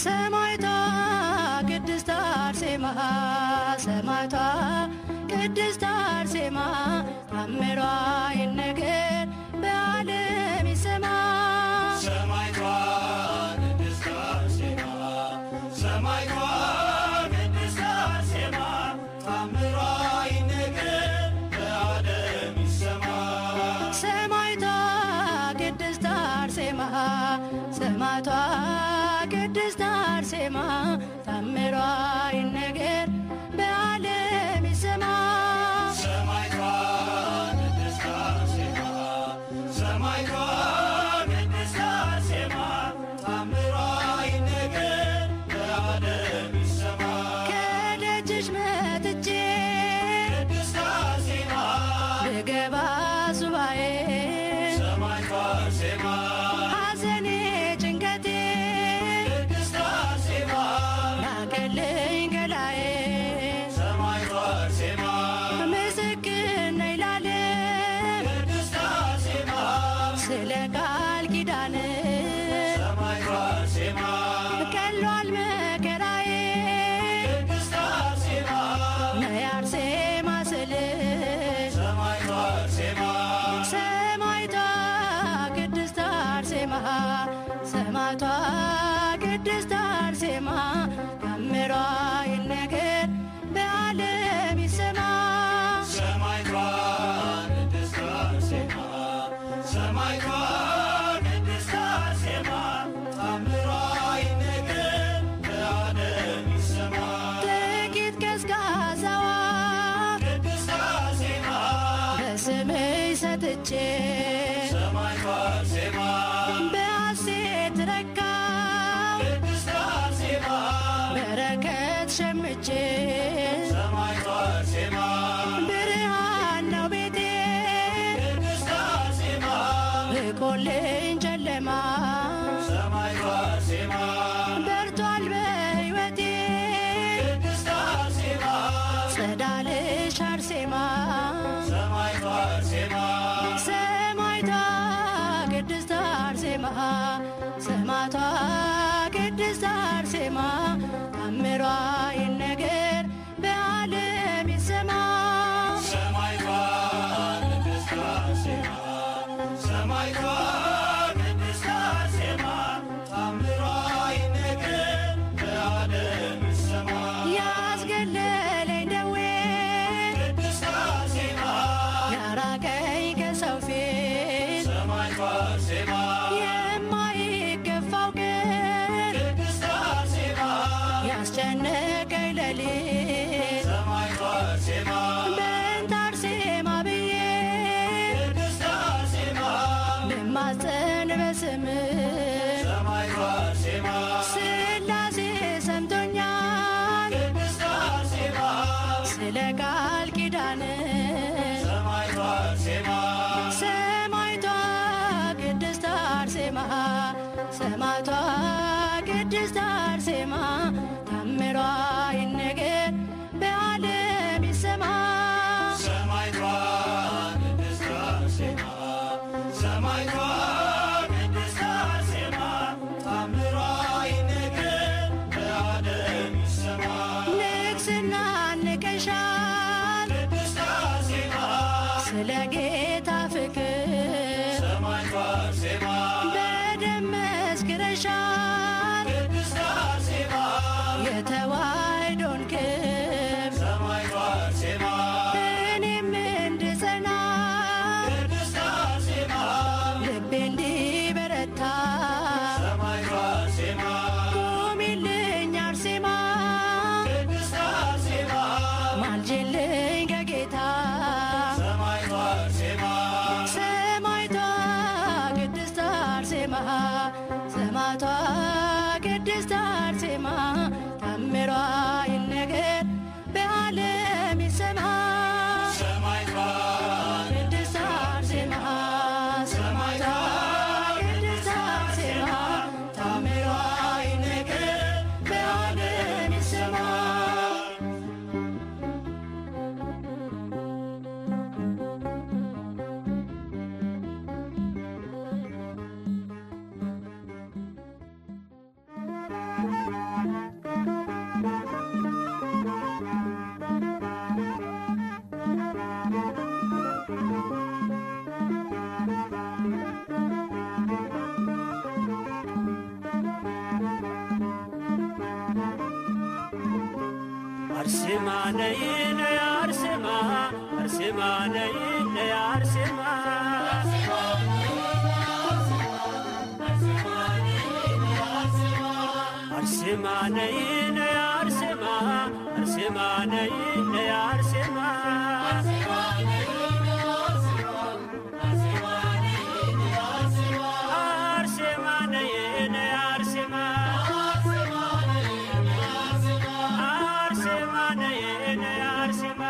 ሰማዕቷ ቅድስት አርሴማ ሰማዕቷ ቅድስት አርሴማ ታምሯ ይነገር በዓለም ይሰማ። ሰማዕቷ ቅድስት አርሴማ ሰማዕቷ ቅድስት አርሴማ ታምሯ ይነገር በዓለም ይሰማ። ሰማዕቷ ቅድስት አርሴማ ሰማዕቷ ቅድስት አርሴማ ታምሯ ይነገር በዓለም ይሰማ። ሰማዕቷ ቅድስት አርሴማ ሰማዕቷ ቅድስት አርሴማ ታምሯ ይነገር በዓለም ይሰማ። ከደጅሽ መጥቼ ቅድስት አርሴማ ብገባ ሱባኤ ሰማዕቷ አርሴማ ሐዘኔ ጭንቀቴ ቅድስት አርሴማ ላከልኝ ገላዬ ሰማዕቷ አርሴማ ምስክር ነኝ ላለም ቅድስት አርሴማ ስለ ቃል ኪዳን ሰማዕቷ አርሴማ ቀሏል መከራዬ ቅድስት አርሴማ ነይ አርሴማ ስልሽ ሰማዕቷ አርሴማ ሰማዕቷ ቅድስት አርሴማ ሰማዕቷ ቅድስት አርሴማ ታምሯ ይነገር በዓለም ይሰማ። ሰማዕቷ ቅድስት አርሴማ ሰማዕቷ ቅድስት አርሴማ ታምሯ ይነገር በዓለም ይሰማ። ጥቂት ቀዝቃዛዋ ቅድስት አርሴማ በስምሽ ሰጥቼ ሰማዕቷ አርሴማ በሐሴት ረካው ቅድስት አርሴማ በረከት ሸምቼ ሰማዕቷ አርሴማ ብርሃን ነው ቤቴ ቅድስት አርሴማ ልቆልኝ ጨለማ ሰማዕቷ አርሴማ በርቷል በሕይወቴ ቅድስት አርሴማ ጸዳልሽ አርሴማ ሰማዕቷ አርሴማ ሰማዕቷ ቅድስት አርሴማ ሰማዕቷ ቅድስት አርሴማ ታምሯ ይነገር በዓለም ይሰማ። ሰማዕቷ ቅድስት አርሴማ ሰማዕቷ ቅድስት አርሴማ ታምሯ ይነገር በዓለም ይሰማ። ያስገለለኝ ደዌ ቅድስት አርሴማ ያራቀኝ ከሰው ፊት ሰማዕቷ አርሴማ የማይገፋው ቀን ቅድስት አርሴማ ያስጨነቀኝ ሌሊት ሰማዕቷ አርሴማ በእንተ አርሴማ ብዬ ቅድስት አርሴማ ልማጸን በስምሽ ሰማዕቷ አርሴማ ሥላሴ ሰምቶኛል ቅድስት አርሴማ ስለ ቃል ኪዳን ሰማዕቷ አርሴማ ሰማዕቷ ቅድስት አርሴማ ሰማዕቷ ቅድስት አርሴማ ታምሯ ይነገር በዓለም ይሰማ። ሰማዕቷ ቅድስት አርሴማ ሰማዕቷ ቅድስት አርሴማ ታምሯ ይነገር በዓለም ይሰማ። ንግስና ንቀሻል ቅድስት አርሴማ ስለ ጌታ ፍቅር ሰማዕቷ አርሴማ በደም መስክረሻል ቅድስት አርሴማ የተዋሕዶን ክብር ሰማዕቷ አርሴማ እኔም እንድጸና ቅድስት አርሴማ ልቤ እንዲበረታ ሰማዕቷ አርሴማ ቁሚልኝ አርሴማ ቅድስት አርሴማ ማልጅልኝ ከጌታ ሰማዕቷ አርሴማ ሰማዕቷ ቅድስት አርሴማ ሰማዕቷ ቅድስት አርሴማ ታምሯ ይነገር በዓለም ይሰማ። ሰማዕቷ ቅድስት አርሴማ ሰማዕቷ ቅድስት አርሴማ ነይ ነይ አርሴማ አርሴማ ነይ ነይ አርሴማ አርሴማ ነይ ነይ አርሴማ አርሴማ ነይ ነይ አርሴማ አርሴማ ነይ ነይ አርሴማ አርሴማ ነይ ነይ አርሴማ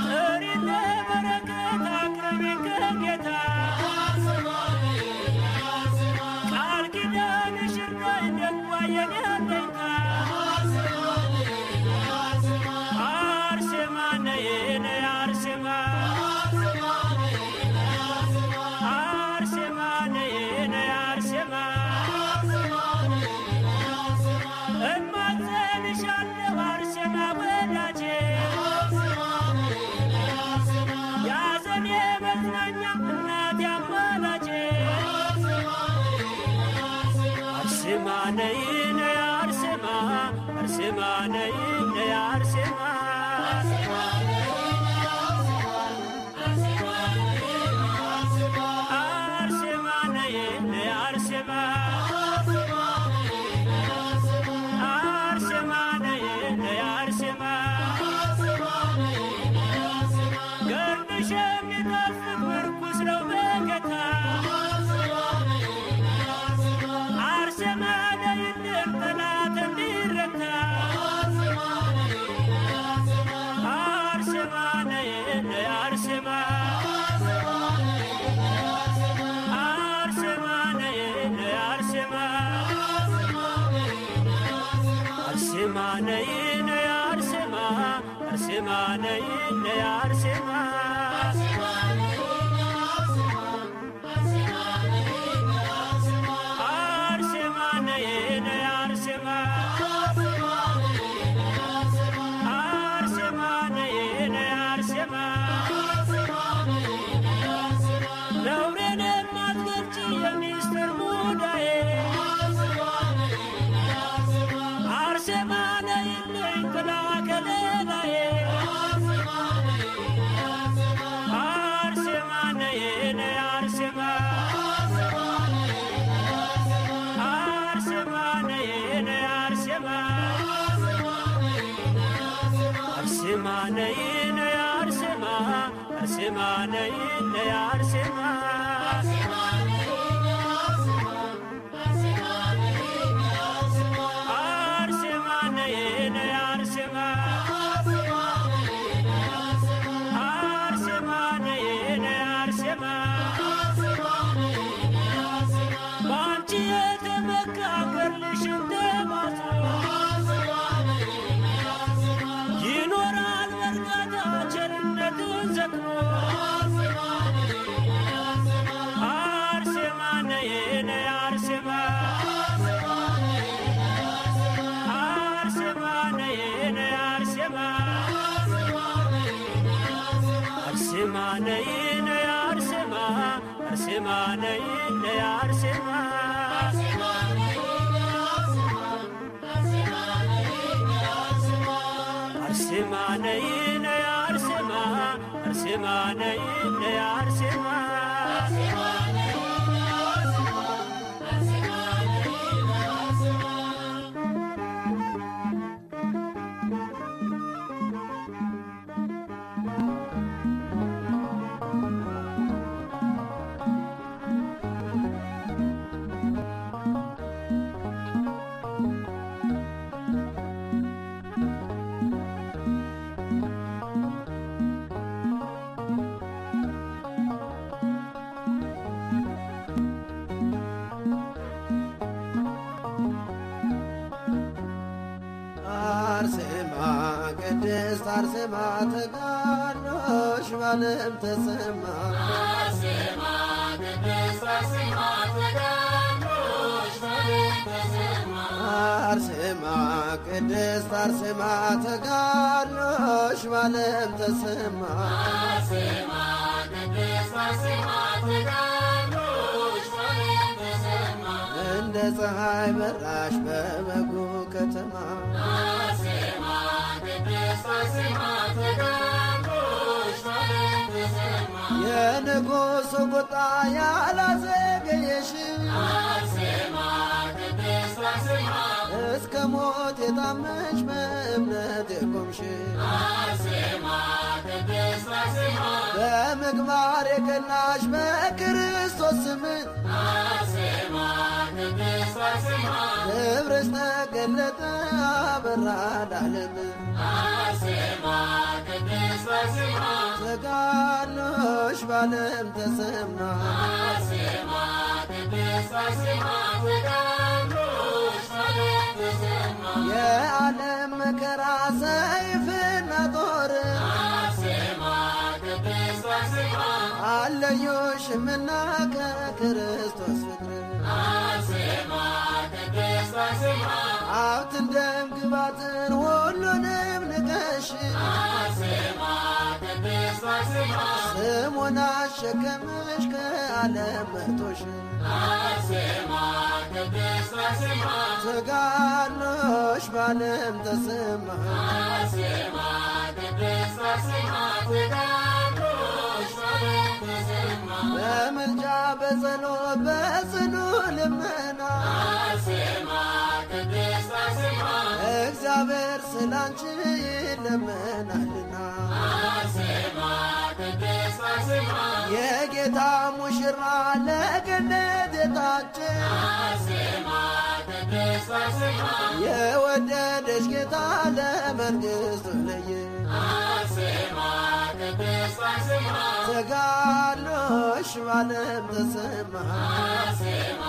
ጥሪነ በረከት አቅርቢን ከጌታ ቃል ኪዳንሽ እርዳኝ ደጓ የኔ አለኝታ አርሴማ ነይ ነይ አርሴማ አርሴማ ነይ ነይ አርሴማ እማጸንሻለሁ አርሴማ ወዳጄ ያዘኔ መጽናኛ እናቴ አማላጄ አርሴማ ነይ ነይ አርሴማ አርሴማ ነይ ነይ አርሴማ አርሴማ ነይ ነይ አርሴማ አርሴማ ነይ ነይ አርሴማ ገርድሽ የሚጣፍጥ ምርኩስ ነው በጌታ አርሴማ ነይልን ጠላት እንዲረታ አርሴማ ነይ ነይ አርሴማ አርሴማ ነይ ነይ አርሴማ አርሴማ ነይ ነይ አርሴማ አርሴማ ነይ ነይ አርሴማ አርሴማ ነይ ነይ አርሴማ አርሴማ ነይ ነይ አርሴማ ነውሬን የማትገልጪ የሚስጥር ሙዳዬ አርሴማ ነይልኝ ጥላ ከለላዬ አርሴማ ነይ ነይ አርሴማ አርሴማ ነይ ነይ አርሴማ አርሴማ ነይ ነይ አርሴማ አርሴማ ነይ ነይ አርሴማ አርሴማ ነይ ነይ አርሴማ አርሴማ ነይ ነይ አርሴማ በአንቺ የተመካ ገድልሽን ተማጽኖ ይኖራል በእርጋታ ቸርነትን ዘክሮ አርሴማ ነይ ነይ አርሴማ አርሴማ ነይ ነይ አርሴማ አርሴማ ነይ ነይ አርሴማ አርሴማ ነይ ነይ አርሴማ አርሴማ ነይ ነይ አርሴማ አርሴማ ነይ ነይ አርሴማ አርሴማ ቅድስት አርሴማ ተጋድሎሽ ባለም ተሰማ አርሴማ ቅድስት አርሴማ ተጋድሎሽ ባለም ተሰማ አርሴማ ቅድስት አርሴማ ተጋድሎሽ ባለም ተሰማ አርሴማ ቅድስት አርሴማ ተጋድሎሽ ባለም ተሰማ እንደ ፀሐይ በራሽ በበጉ ከተማ አርሴማ ቅድስት አርሴማ ተጋድሎሽ ማርያም ተሰማ የንጉሡ ቁጣ ያላዘገየሽ አርሴማ ቅድስት አርሴማ እስከ ሞት የታመንሽ በእምነት የቆምሽ አርሴማ ቅድስት አርሴማ በምግባር የቀናሽ በክርስቶስ ስም አርሴማ ቅድስት አርሴማ ክብርሽ ተገለጠ አበራ ለዓለም አርሴማ ቅድስት አርሴማ ተጋድሎሽ በዓለም ተሰማ አርሴማ ቅድስት አርሴማ ተጋድሎሽ ማርያም ተሰማ የዓለም መከራ ሰይፍና ጦር አርሴማ ቅድስት አርሴማ አለዩሽምና ከክርስቶስ ፍቅር አርሴማ ቅድስት አርሴማ ሀብትን ደም ግባትን ሁሉንም ንቀሽ አርሴማ ቅድስት አርሴማ ስሙን አሸከምሽ ከዓለም መርቶሽ አርሴማ ቅድስት አርሴማ ተጋድሎሽ በዓለም ተሰማ አርሴማ ቅድስት አርሴማ ተጋድሎሽ ማርያም ተሰማ በምልጃ በጸሎት በጽኑ ልመና አርሴማ ቅድስት አርሴማ እግዚአብሔር ስላንቺ ይለመናልና አርሴማ ቅድስት አርሴማ የጌታ ሙሽራ ለገነት የታጨ አርሴማ ቅድስት አርሴማ የወደደሽ ጌታ ለመንግሥቱ ለየ አርሴማ ቅድስት አርሴማ ተጋድሎሽ በዓለም ተሰማ አርሴማ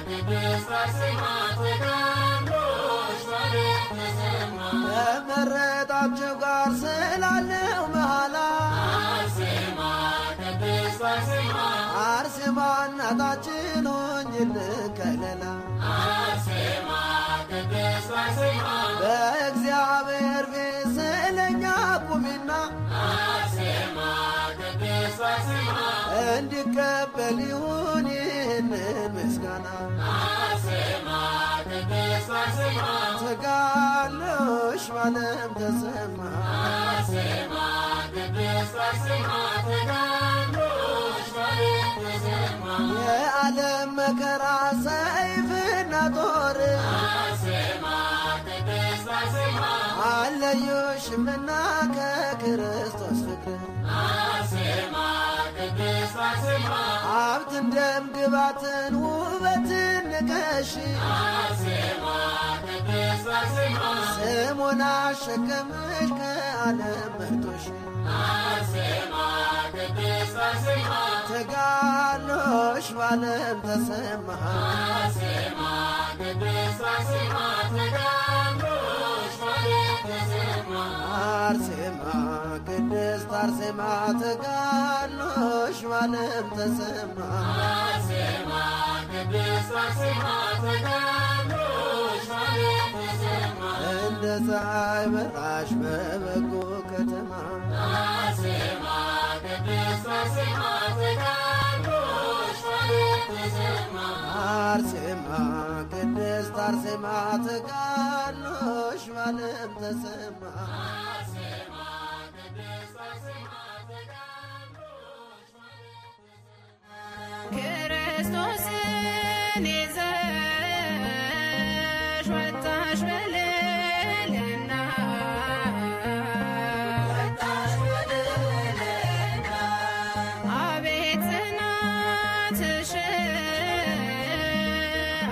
ቅድስት አርሴማ ተጋድሎሽ ማርያም ተሰማ ከመረጣችሁ ጋር ስላለው መሃላ አርሴማ ቅድስት አርሴማ አርሴማ እናታችን ሆኝልን ከለላ አርሴማ ቅድስት አርሴማ በእግዚአብሔር ቤት ስለኛ ቁሚና አርሴማ ቅድስት አርሴማ እንዲቀበል ይሁን ይህንን ምስጋና አርሴማ ቅድስት አርሴማ ተጋድሎሽ በዓለም ተሰማ አርሴማ ቅድስት አርሴማ ተጋድሎሽ ማርያም ተሰማ የዓለም መከራ ሰይፍና ጦር አርሴማ ቅድስት አርሴማ አለዩሽምና ከክርስቶስ ፍቅር አርሴማ ቅድስት አርሴማ ሀብትን ደም ግባትን ውበትን ንቀሽ አርሴማ ቅድስት አርሴማ ስሙን አሸከምሽ ከዓለም መርቶሽ አርሴማ ቅድስት አርሴማ ተጋድሎሽ በዓለም ተሰማ አርሴማ ቅድስት አርሴማ ተጋድሎሽ ማርያም ተሰማ አርሴማ ቅድስት አርሴማ ተጋድሎሽ በዓለም ተሰማ አርሴማ ቅድስት አርሴማ ተጋድሎሽ ማርያም ተሰማ እንደ ፀሐይ በራሽ በበጎ ከተማ አርሴማ ቅድስት አርሴማ ተጋድሎሽ ማርያም ተሰማ አርሴማ ቅድስት አርሴማ ተጋድሎሽ በዓለም ተሰማ አርሴማ ቅድስት አርሴማ ተጋድሎሽ ማርያም ተሰማ ክርስቶስን ይዘሽ ወጣሽ በልዕልና አቤት ጽናትሽ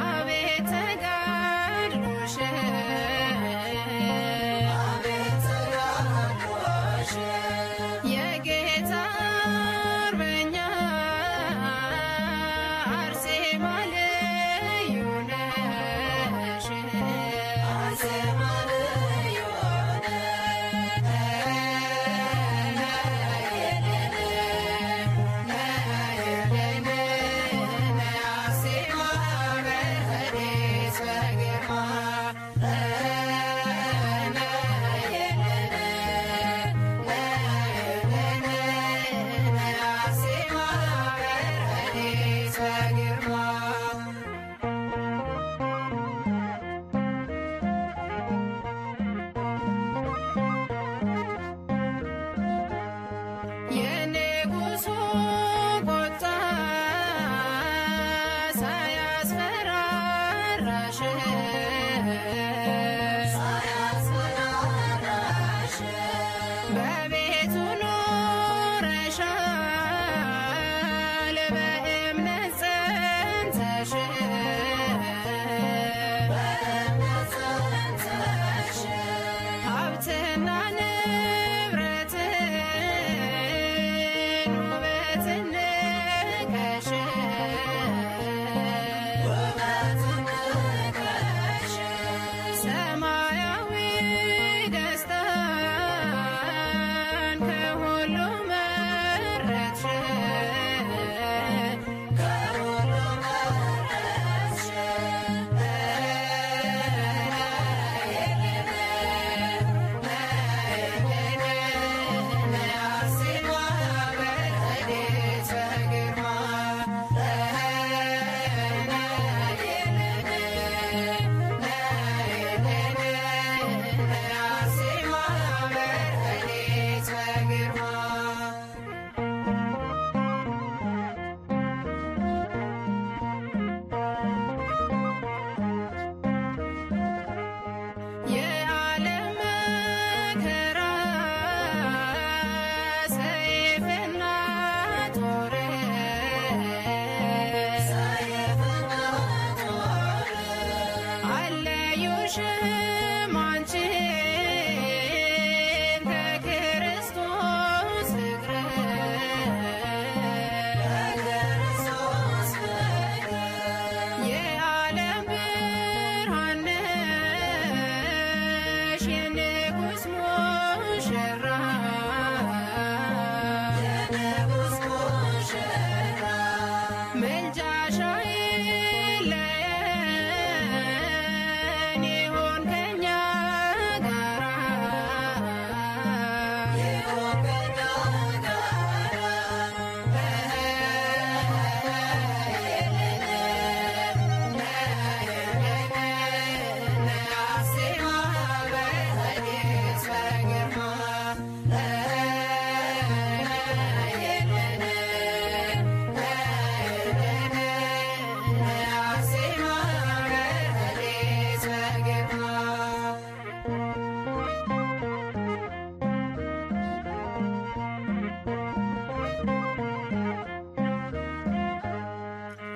አቤት ተጋድሎሽ የጌታ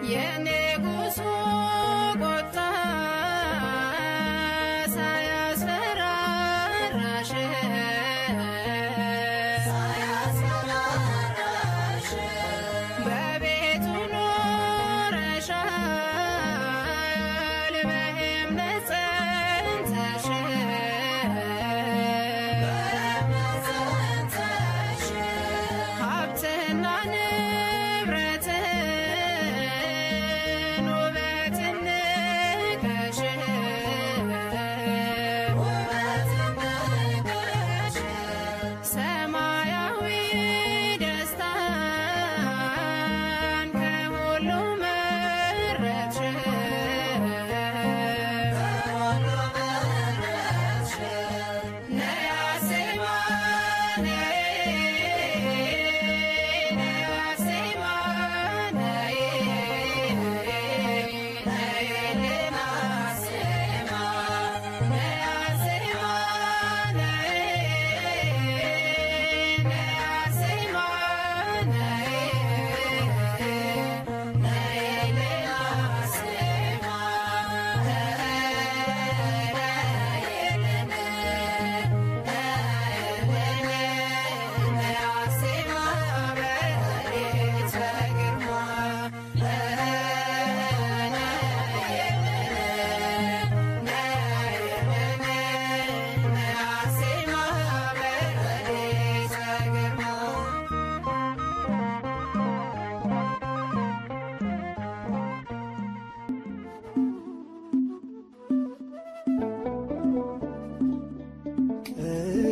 የንጉሡ ቁጣ ሳያስፈራራሽ በቤቱ ኖረሻል በእምነት ጸንተሽ ሀብትና ንብረትን ውበትን ንቀሽ ሰማያዊ ደስታን ከሁሉ መረጥሽ ነይ አርሴማ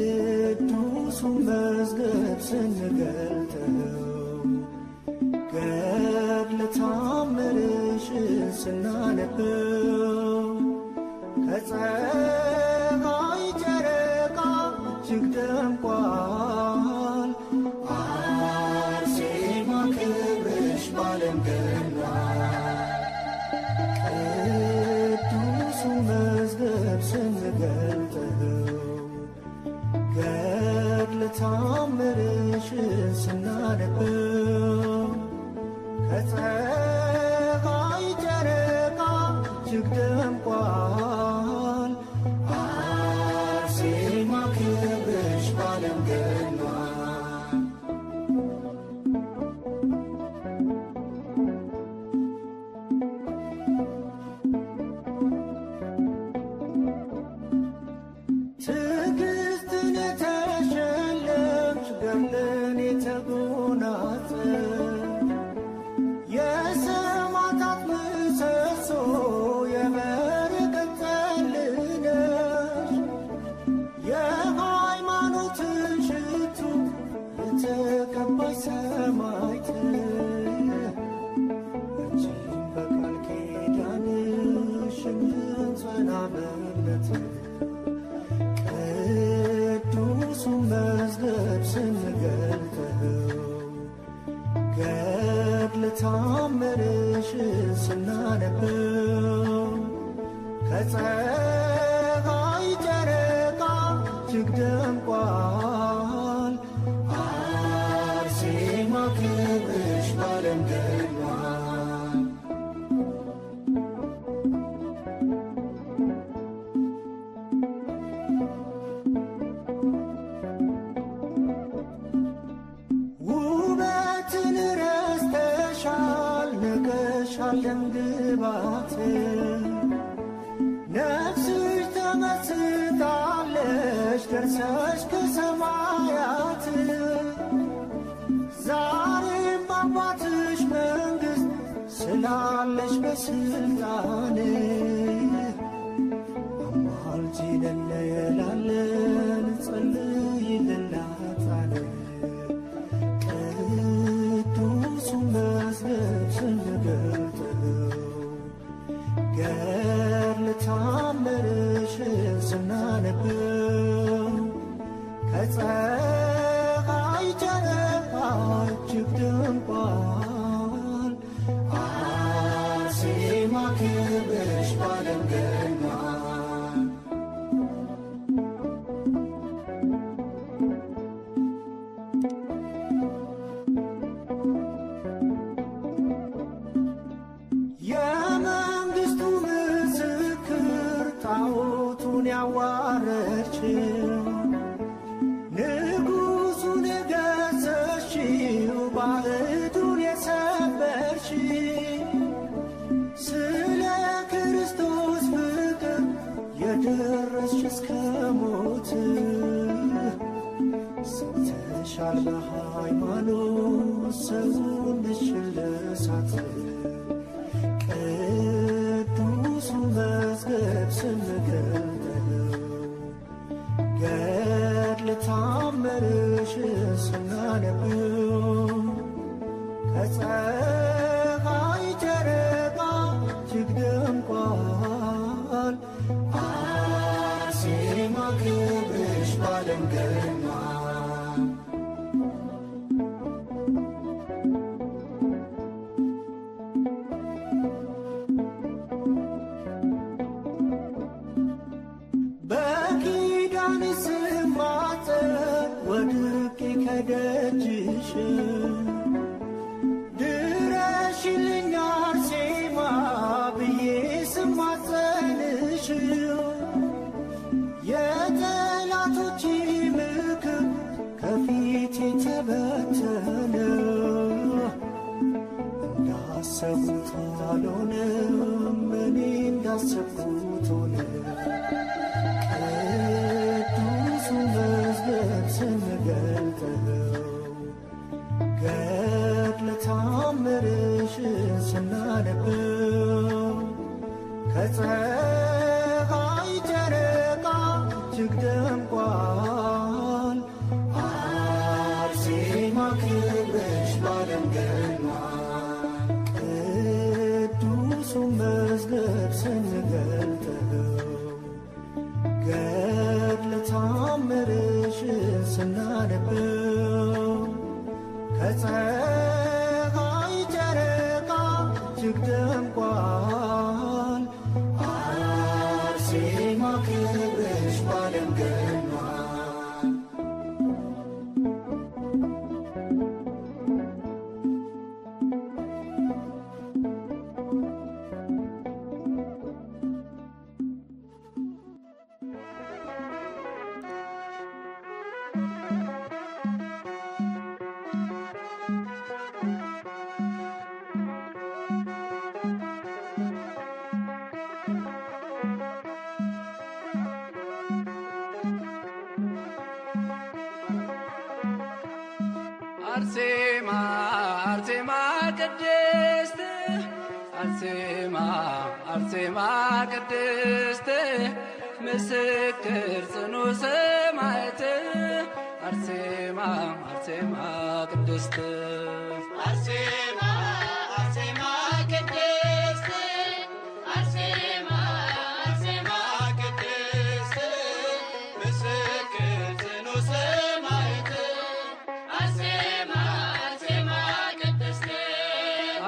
ቅዱሱን መዝገብ ስንገልጠው ገድለ ተአምርሽን ስናነበው ከፀሐይ ጨረቃ እጅግ ደምቋል። አርሴማ ክብርሽ ባለም ገኗል። ቅዱሱን መዝገብ ስንገልጠው ገድለ ተአምርሽን ስናነበው ከፀሐይ ጨረቃ እጅግ ደምቋል። አርሴማ ክብርሽ ባለም ገኗል። ትዕግስትን የተሸለምሽ ገድልን የተጎናጸፍሽ የሰማዕታት ምሰሶ የበረከት ጠል ነሽ። የሃይማኖትን ሽቱ የተቀባሽ ሰማዕት አንቺን በቃል ኪዳንሽ እንድንጸና በእምነት ቅዱሱን መዝገብ ስንገልጠው ገድለ ተአምርሽን ስናነበው ከፀሐይ ጨረቃ እጅግ ደምቋል። አርሴማ ክብርሽ ባለም ገኗል። ውበትን ረስተሻል ንቀሻል ደምግባት ነፍስሽ ተመስጣለች ደርሰሽ ከሰማያት ዛሬም በአባትሽ መንግሥት ስላለሽ በስልጣን አማልጂን እንላለን ጸልይልናታል። ቅዱሱን መዝገብ ስንገልጠው ገድለ ተአምርሽን ስናነበው ከፀሐይ ጨረቃ እጅግ ደምቋል። አርሴማ ክብርሽ ባለም ገኗል። ያዋረድሽው ንጉሡን የገዘሽው ባዕዱን የሰበርሽ ስለ ክርስቶስ ፍቅር የደረስሽ እስከ ሞት ሰጥተሻል በሃይማኖት ሰውነትሽን ለእሳት ቅዱሱን መዝገብ ስንገልጠው ገድለ ተአምርሽን ስናነበው ከፀሐይ ጨረቃ እጅግ ደምቋል። አርሴማ ክብርሽ ባለም ገኗል። በኪዳን ስማፀን ወድቄ ከደጅሽ ድረሽልኝ አርሴማ ብዬ ስማፀንሽ የጠላቶች ምክር ከፊቴ ተበተነ። እንዳሰብኩት አልሆነም፣ እኔ እንዳሰብኩት ሆነ። ቅዱሱ መዝገብ ስንገልጠው ገድለ ተአምርሽን ስናነበው ከፀሐይ ጨረቃ እጅግ ደምቋል። አርሴማ ክብርሽ ባለም ገኗል። ቅዱሱ መዝገብ ስንገልጠው ገድለ ተአምርሽን ስናነበው ከፀሐይ ጨረቃ እጅግ ደምቋል። አርሴማ ክብርሽ ባለም ገኗል። አርሴማ አርሴማ ቅድስት አርሴማ አርሴማ ቅድስት ምስክር ጽኑ ሰማዕት አርሴማ አርሴማ ቅድስት አርሴማ አርሴማ ቅድስት አርሴማ አርሴማ ቅድስት ምስክር ጽኑ ሰማዕት አርሴማ አርሴማ ቅድስት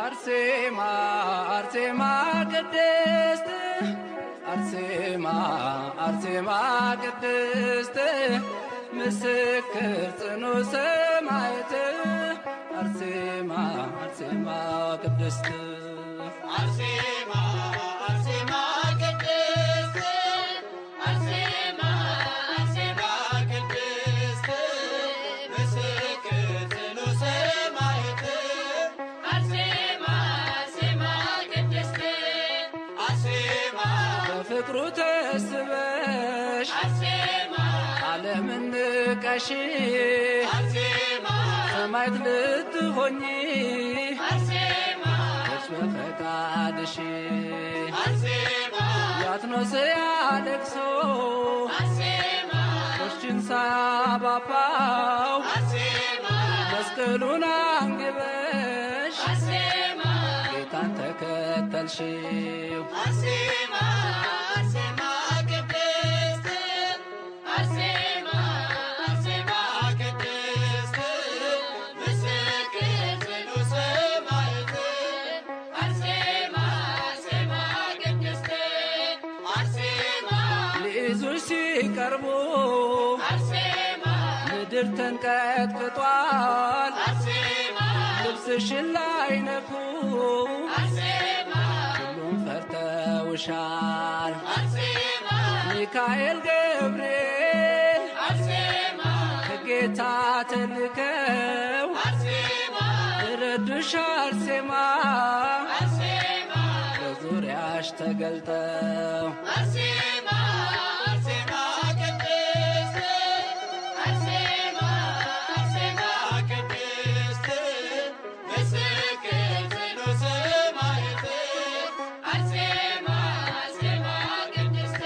አርሴማ አርሴማ ቅድስት አርሴማ አርሴማ ቅድስት ምስክር ጽኑ ሰማዕት አርሴማ አርሴማ ቅድስት አርሴማ አርሴማ ቅድስት አርሴማ አርሴማ ቅድስት ምስክር ጽኑ ሰማዕት አርሴማ አርሴማ ቅድስት አርሴማ በፍቅሩ ተስበሽ አርሴማ ዓለምን ንቀሽ አርሴማ ሰማዕት ልትሆኚ አርሴማ በፈቃድሽ አርሴማ ያትኖስ ያለቅሶ አርሴማ ቆሽን ሳባባው አርሴማ መስቀሉን አንግበሽ አርሴማ ጌታን ተከተልሽው አርሴማ አርሴማ ቅድስት አርሴማ አርሴማ ቅድስት ምስክር ጽኑ ሰማዕት አርሴማ አርሴማ ቅድስት አርሴማ ሊይዙሽ ሲቀርቡ አርሴማ ምድር ተንቀጥቅጧል አርሴማ ልብስሽን ላይነኩ አርሴማ ሁሉም ፈርተውሻል አርሴማ ሚካኤል ገብርኤል አርሴማ ከጌታ ተልከው አርሴማ ረዱሽ አርሴማ አርሴማ በዙሪያሽ ተገልጠው አርሴማ አርሴማ ቅድስት አርሴማ አርሴማ ቅድስት ምስክር ጽኑ ሰማዕት አርሴማ አርሴማ ቅድስት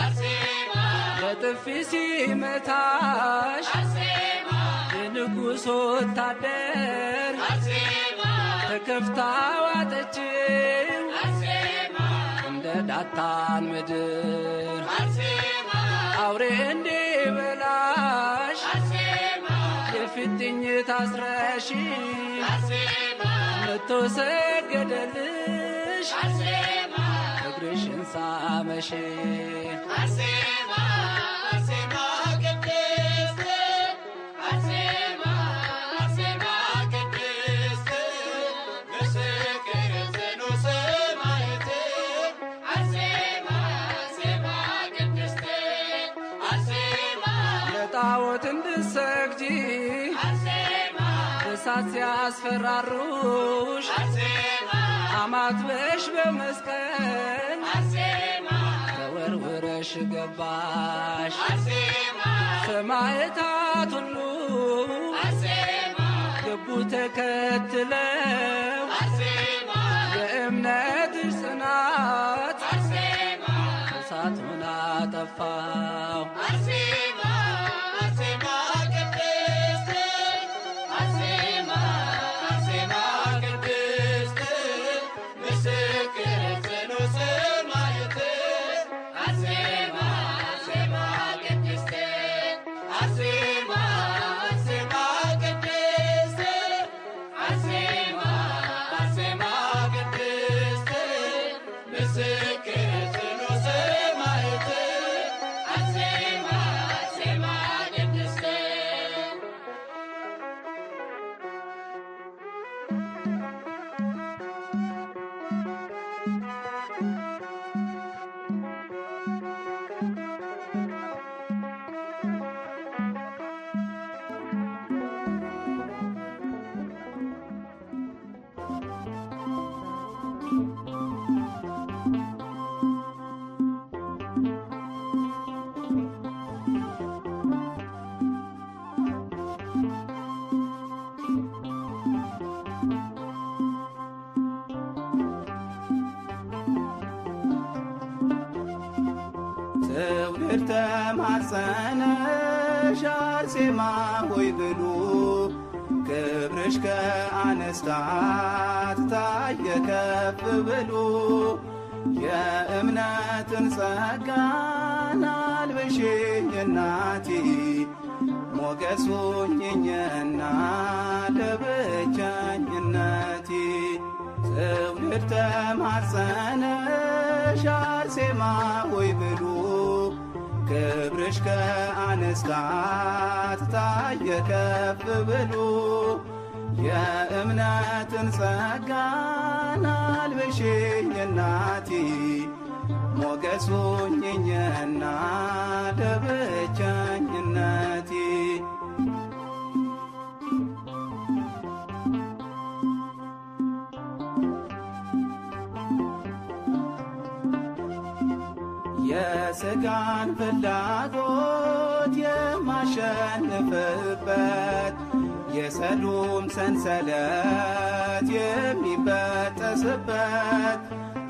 አርሴማ በጥፊ ሲመታሽ አርሴማ የንጉሥ ወታደር አርሴማ ተከፍታ ዋጠችው አርሴማ እንደ ዳታን ምድር አርሴማ አውሬ እንዲበላሽ አርሴማ የፊትኝ ታስረሽ አርሴማ መቶ ሰገደልሽ አርሴማ እግርሽን ሳመሽ አርሴማ አርሴማ ቅድስት አርሴማ አርሴማ ቅድስት ምስክር ጽኑ ሰማዕት አርሴማ አርሴማ ቅድስት አርሴማ ለጣዖት እንድትሰግጂ አርሴማ እሳት ሲያስፈራሩሽ አርሴማ አማትበሽ በመስቀል አርሴማ ተወርውረሽ ገባሽ አርሴማ ሰማዕታት ሁሉ አርሴማ ገቡ ተከትለው አርሴማ የእምነትሽ ጽናት አርሴማ እሳቱን አጠፋው አርሴማ አርሴማ ቅድስት አርሴማ አርሴማ ቅድስት ምስክር ጽኑ ሰማዕት አርሴማ አርሴማ ቅድስት አርሴማ አርሴማ ቅድስት አርሴማ አርሴማ ቅድስት ምስክር ጽኑ ሰማዕት አርሴማ አርሴማ ቅድስት ትውልድ ተማጸነሽ አርሴማ ሆይ ብሉ ክብርሽ ከአንስታት ታየ ከፍ ብሎ የእምነትን ጸጋን አልብሽኝ እናቴ ሞገስ ሁኚኝና ለብቸኝነቴ ትውልድ ተማጸነሽ አርሴማ ሆይ ብሉ ክብርሽ ከአንስታት ታየ ከፍ ብሎ የእምነትን ጸጋን አልብሽኝ እናቴ ሞገስ ሁኚኝና ለብቸኝነቴ የሥጋን ፍላጎት የማሸንፍበት የሰሉም ሰንሰለት የሚበጠስበት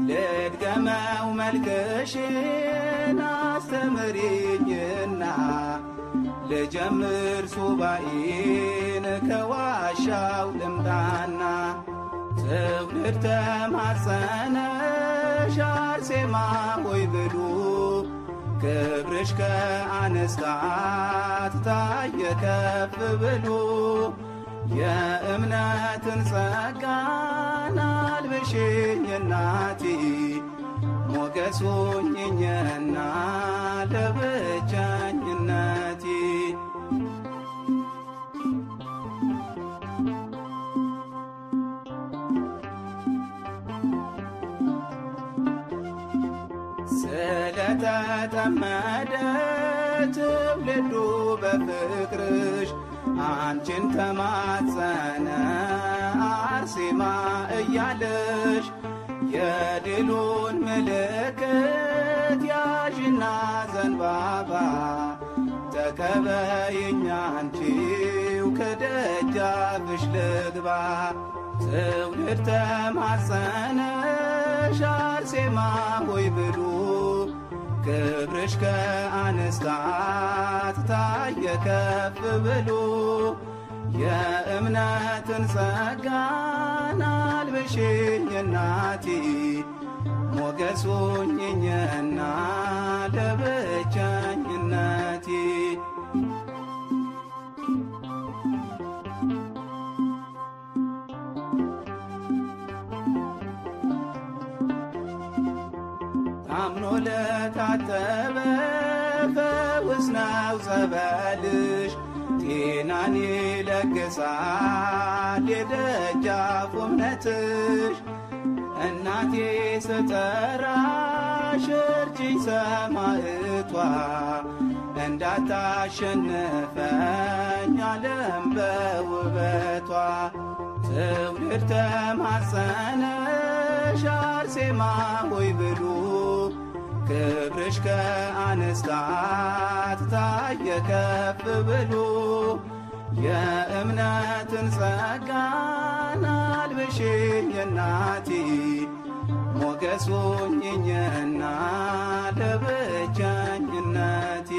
ልድገመው መልክሽን አስተምሪኝና ልጀምር ሱባኤን ከዋሻው ልምጣና ትውልድ ተማጸነሽ አርሴማ ሆይ ብሉ ክብርሽ ከአንስታት ታየ ከፍ ብሎ የእምነትን ጸጋን አልብሽኝ እናቴ ሞገስ ሁኚኝና ለብቸኝነቴ ስለ የተጠመደ ትውልዱ በፍቅርሽ አንቺን ተማጸነ አርሴማ እያለሽ የድሉን ምልክት ያዥና ዘንባባ ተቀበይኝ አንቺው ከደጃፍሽ ልግባ። ትውልድ ተማጸነሽ አርሴማ ሆይ ብሉ ክብርሽ ከአንስታት ታየ ከፍ ብሎ የእምነትን ጸጋን አልብሽኝ እናቴ ሞገስ ሁኚኝና ለብቸኝነቴ። ታምኖ ለታጠበ ፈውስ ነው ጸበልሽ ጤናን ይለግሳል የደጃፉ እምነትሽ። እናቴ ስጠራሽ እርጅኝ ሰማዕቷ እንዳታሸንፈኝ ዓለም በውበቷ። ትውልድ ተማጸነሽ አርሴማ ሆይ ብሉ ክብርሽ ከአንስታት ታየ ከፍ ብሎ የእምነትን ጸጋን አልብሽኝ እናቴ ሞገስ ሁኚኝና ለብቸኝነቴ።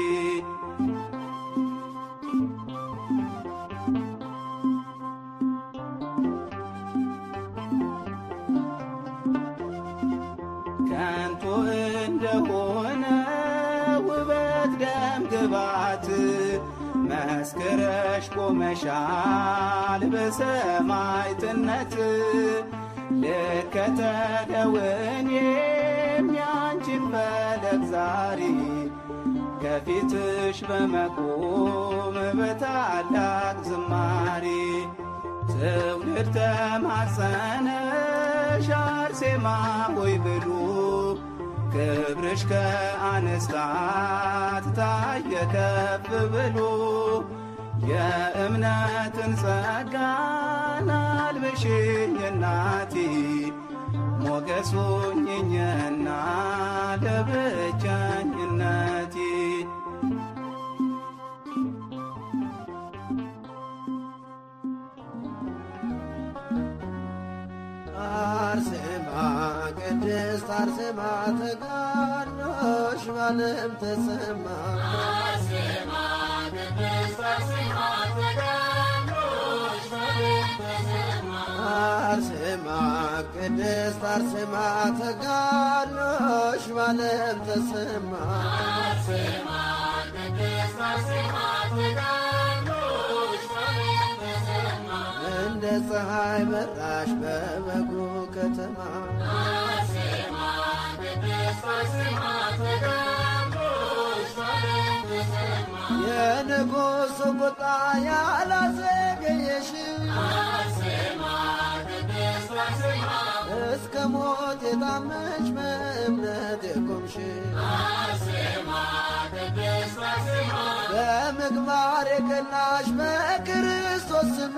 ከንቱ እንደሆነ ውበት ደም ግባት መስክረሽ ቆመሻል በሰማዕትነት። ልከተለው እኔም ያንቺን ፈለግ ዛሬ ከፊትሽ በመቆም በታላቅ ዝማሬ። ትውልድ ተማጸነሽ አርሴማ ሆይ ብሉ ክብርሽ ከአንስታት ታየ ከፍ ብሎ የእምነትን ጸጋን አልብሽኝ እናቴ ሞገስ ሁኚኝና ለብቸኝነቴ። አርሴማ ቅድስት አርሴማ ተጋድሎሽ በዓለም ተሰማ። አርሴማ ቅድስት አርሴማ ተጋድሎሽ በዓለም ተሰማ። አርሴማ ቅድስት አርሴማ ተጋድሎሽ በዓለም ተሰማ። አርሴማ ቅድስት አርሴማ ተጋድሎሽ በዓለም ተሰማ። እንደ ፀሐይ በራሽ በበጉ ከተማ። አርሴማ ቅድስት አርሴማ ተጋድሎሽ በዓለም ተሰማ። የንጉሡ ቁጣ ያላዘገየሽ አርሴማ ቅድስት አርሴማ እስከ ሞት የታመንሽ በእምነት የቆምሽ አርሴማ ቅድስት አርሴማ በምግባር የቀናሽ በክርስቶስ ስም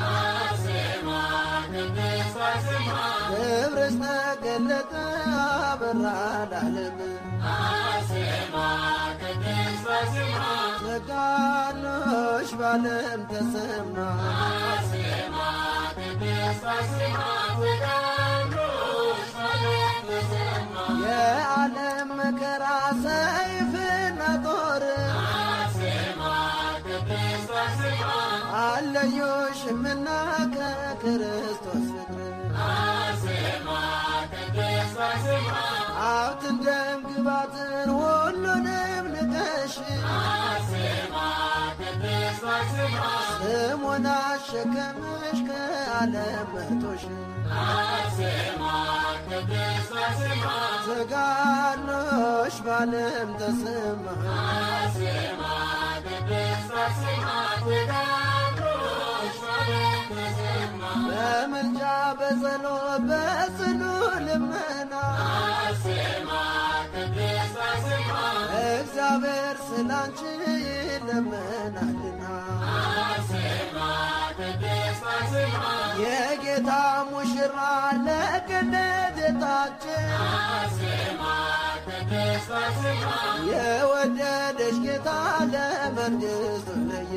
አርሴማ ቅድስት አርሴማ ክብርሽ ተገለጠ አበራ ለዓለም። አርሴማ ቅድስት አርሴማ ተጋድሎሽ በዓለም ተሰማ። አርሴማ ቅድስት አርሴማ ተጋድሎሽ በዓለም ተሰማ። የዓለም መከራ ሰይፍና ጦር አርሴማ ቅድስት አርሴማ አለዩሽምና ከክርስቶስ ፍቅር አርሴማ ቅድስት አርሴማ ሀብትን ደም ግባትን ሁሉንም ንቀሽ አርሴማ ቅድስት አርሴማ ስሙን አሸከመሽ ከዓለም መርጦሽ። አርሴማ ቅድስት አርሴማ ተጋድሎሽ በዓለም ተሰማ። አርሴማ ቅድስት አርሴማ ተጋድሎሽ በዓለም ተሰማ። በምልጃ በጸሎት በጽኑ ልመና አርሴማ ቅድስት አርሴማ እግዚአብሔር ስላንቺ ይለመናልና አርሴማ ቅድስት አርሴማ የጌታ ሙሽራ ለገነት የታጨ አርሴማ ቅድስት አርሴማ የወደደሽ ጌታ ለመንግሥቱ ለየ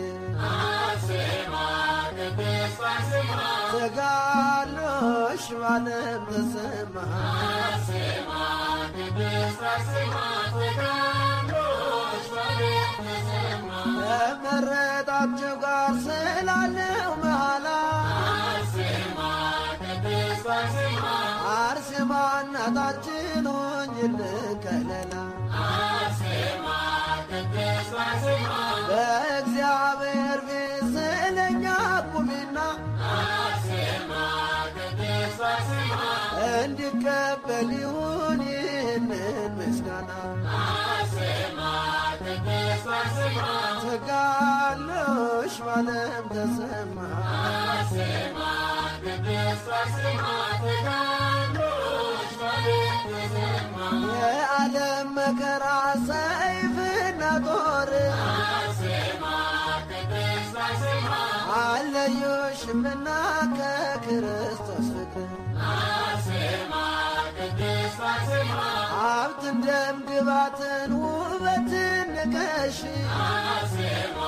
አርሴማ ቅድስት አርሴማ ተጋድሎሽ ባለም ተሰማ አርሴማ ቅድስት አርሴማ ተጋድሎሽ ባለም ተሰማ ከመረጣችሁ ጋር ስላለው መሃላ አርሴማ ቅድስት አርሴማ አርሴማ እናታችን ሆኝልን ከለላ አርሴማ ቅድስት አርሴማ በእግዚአብሔር ፊት ስለኛ ቁሚና አርሴማ ቅድስት አርሴማ እንዲቀበል ይሁን ይህንን ምስጋና አርሴማ ቅድስት አርሴማ ተጋድሎሽ ባለም ተሰማ አርሴማ ቅድስት አርሴማ ተጋድሎሽ ባለም ተሰማ የዓለም መከራ ሰይፍና ጦር አርሴማ ቅድስት አርሴማ አለዩሽምና ከክርስቶስ ፍቅር አርሴማ ቅድስት አርሴማ ሀብትን ደም ግባትን ውበትን ንቀሽ አርሴማ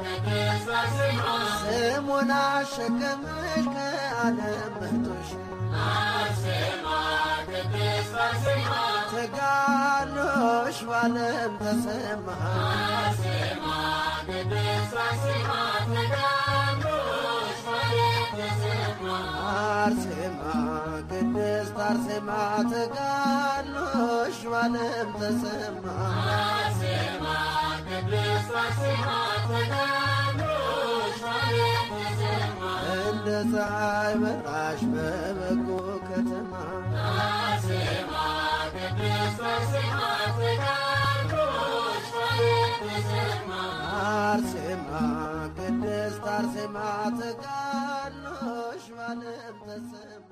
ቅድስት አርሴማ ስሙን አሸከምሽ ከዓለም መርጦሽ አርሴማ ቅድስት አርሴማ ተጋድሎሽ ባለም ተሰማ አርሴማ ቅድስት አርሴማ ተጋድሎሽ ባለም ተሰማ አርሴማ ቅድስት አርሴማ ተጋድሎሽ ባለም ተሰማ አርሴማ ቅድስት አርሴማ ተጋድሎሽ ባለም ተሰማ እንደ ፀሐይ በራሽ በበጎ ከተማ አርሴማ ቅድስት አርሴማ ተጋድሎሽ ባለም ተሰማ አርሴማ ቅድስት አርሴማ ተጋድሎሽ ባለም ተሰማ